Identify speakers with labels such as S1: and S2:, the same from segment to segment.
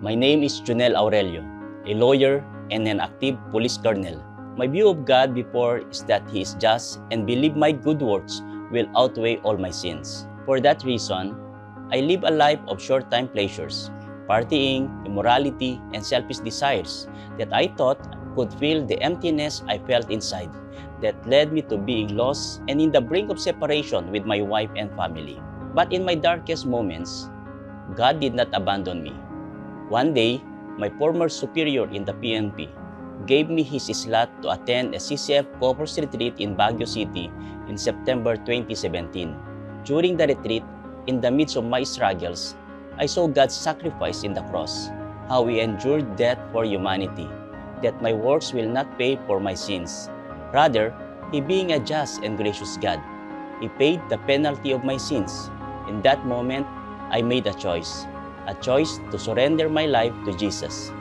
S1: My name is Junel Aurelio, a lawyer and an active police colonel. My view of God before is that He is just and believe my good works will outweigh all my sins. For that reason, I live a life of short-time pleasures, partying, immorality, and selfish desires that I thought could fill the emptiness I felt inside that led me to being lost and in the brink of separation with my wife and family. But in my darkest moments, God did not abandon me. One day, my former superior in the PNP gave me his slot to attend a CCF couples retreat in Baguio City in September 2017. During the retreat, in the midst of my struggles, I saw God's sacrifice in the cross, how He endured death for humanity, that my works will not pay for my sins. Rather, He being a just and gracious God, He paid the penalty of my sins. In that moment, I made a choice to surrender my life to Jesus,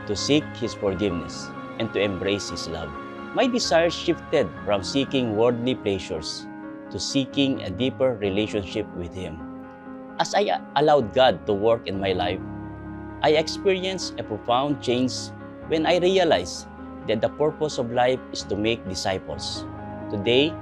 S1: to seek His forgiveness, and to embrace His love. My desires shifted from seeking worldly pleasures to seeking a deeper relationship with Him. As I allowed God to work in my life, I experienced a profound change when I realized that the purpose of life is to make disciples. Today,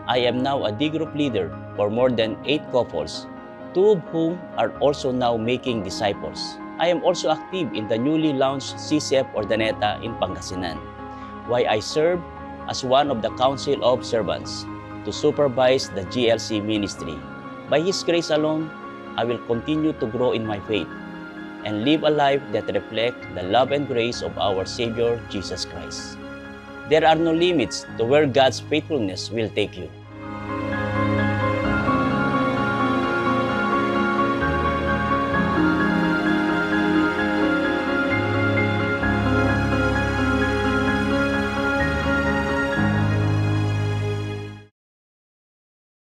S1: I am now a D group leader for more than 8 couples, 2 of whom are also now making disciples. I am also active in the newly launched CCF Ordaneta in Pangasinan, while I serve as one of the Council of Servants to supervise the GLC ministry. By His grace alone, I will continue to grow in my faith and live a life that reflects the love and grace of our Savior Jesus Christ. There are no limits to where God's faithfulness will take you.